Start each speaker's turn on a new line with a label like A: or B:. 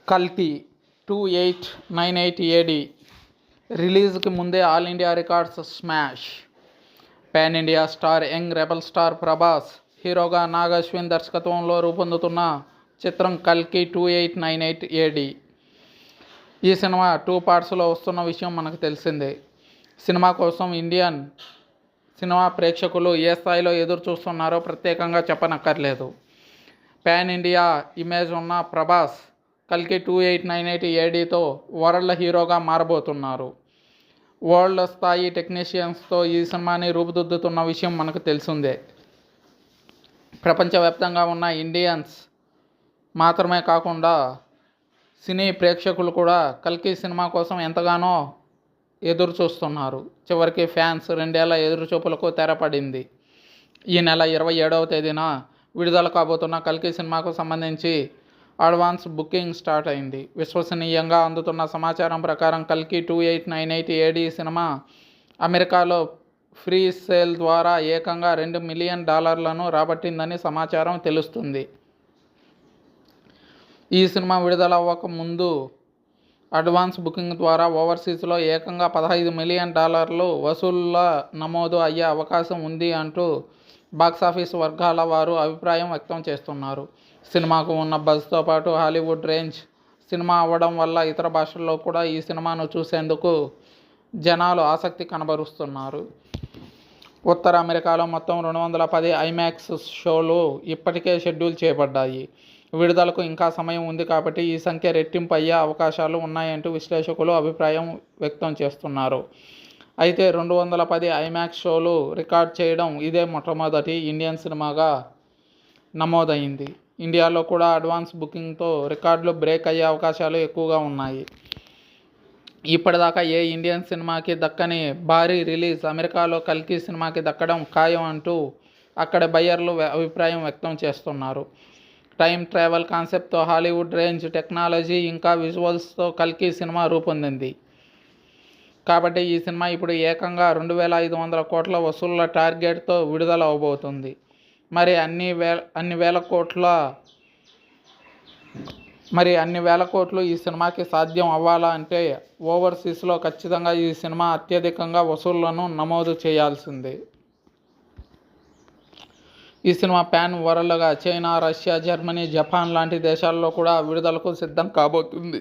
A: కల్కి 2898 ఏడి రిలీజ్కి ముందే all India records smash. Pan India star young rebel star Prabhas హీరోగా నాగ్ అశ్విన్ దర్శకత్వంలో రూపొందుతున్న చిత్రం కల్కి 2898 ఏడి. ఈ సినిమా 2 పార్ట్స్లో వస్తున్న విషయం మనకు తెలిసిందే. సినిమా కోసం ఇండియన్ సినిమా ప్రేక్షకులు ఏ స్థాయిలో ఎదురు చూస్తున్నారో ప్రత్యేకంగా చెప్పనక్కర్లేదు. పాన్ ఇండియా ఇమేజ్ ఉన్న ప్రభాస్ కల్కి 2898 ఏడీతో వరల్డ్ హీరోగా మారబోతున్నారు. వరల్డ్ స్థాయి టెక్నీషియన్స్తో ఈ సినిమాని రూపుదిద్దుతున్న విషయం మనకు తెలిసిందే. ప్రపంచవ్యాప్తంగా ఉన్న ఇండియన్స్ మాత్రమే కాకుండా సినీ ప్రేక్షకులు కూడా కల్కి సినిమా కోసం ఎంతగానో ఎదురు చూస్తున్నారు. చివరికి ఫ్యాన్స్ 2 ఏళ్ల ఎదురుచూపులకు తెరపడింది. ఈ నెల 27వ తేదీన విడుదల కాబోతున్న కల్కి సినిమాకు సంబంధించి అడ్వాన్స్ బుకింగ్ స్టార్ట్ అయింది. విశ్వసనీయంగా అందుతున్న సమాచారం ప్రకారం కల్కి 2898 ఏడి సినిమా అమెరికాలో ఫ్రీ సేల్ ద్వారా ఏకంగా $2 మిలియన్ రాబట్టిందని సమాచారం తెలుస్తుంది. ఈ సినిమా విడుదల అవ్వక ముందు అడ్వాన్స్ బుకింగ్ ద్వారా ఓవర్సీస్లో ఏకంగా $15 మిలియన్ వసూళ్ల నమోదు అయ్యే అవకాశం ఉంది అంటూ బాక్సాఫీస్ వర్గాల వారు అభిప్రాయం వ్యక్తం చేస్తున్నారు. సినిమాకు ఉన్న బజ్తో పాటు హాలీవుడ్ రేంజ్ సినిమా అవ్వడం వల్ల ఇతర భాషల్లో కూడా ఈ సినిమాను చూసేందుకు జనాలు ఆసక్తి కనబరుస్తున్నారు. ఉత్తర అమెరికాలో మొత్తం 210 ఐమాక్స్ షోలు ఇప్పటికే షెడ్యూల్ చేయబడ్డాయి. విడుదలకు ఇంకా సమయం ఉంది కాబట్టి ఈ సంఖ్య రెట్టింపు అయ్యే అవకాశాలు ఉన్నాయంటూ విశ్లేషకులు అభిప్రాయం వ్యక్తం చేస్తున్నారు. అయితే 210 ఐమాక్స్ షోలు రికార్డ్ చేయడం ఇదే మొట్టమొదటి ఇండియన్ సినిమాగా నమోదైంది. ఇండియాలో కూడా అడ్వాన్స్ బుకింగ్తో రికార్డులు బ్రేక్ అయ్యే అవకాశాలు ఎక్కువగా ఉన్నాయి. ఇప్పటిదాకా ఏ ఇండియన్ సినిమాకి దక్కని భారీ రిలీజ్ అమెరికాలో కల్కి సినిమాకి దక్కడం ఖాయం అంటూ అక్కడి బయ్యర్లు అభిప్రాయం వ్యక్తం చేస్తున్నారు. టైం ట్రావెల్ కాన్సెప్ట్తో హాలీవుడ్ రేంజ్ టెక్నాలజీ ఇంకా విజువల్స్తో కల్కి సినిమా రూపొందింది. కాబట్టి ఈ సినిమా ఇప్పుడు ఏకంగా 2500 కోట్ల వసూళ్ల టార్గెట్తో విడుదల అవబోతుంది. మరి అన్ని వేల కోట్లు ఈ సినిమాకి సాధ్యం అవ్వాలా అంటే ఓవర్సీస్లో ఖచ్చితంగా ఈ సినిమా అత్యధికంగా వసూళ్లను నమోదు చేయాల్సిందే. ఈ సినిమా పాన్ వరల్డ్గా చైనా, రష్యా, జర్మనీ, జపాన్ లాంటి దేశాల్లో కూడా విడుదలకు సిద్ధం కాబోతుంది.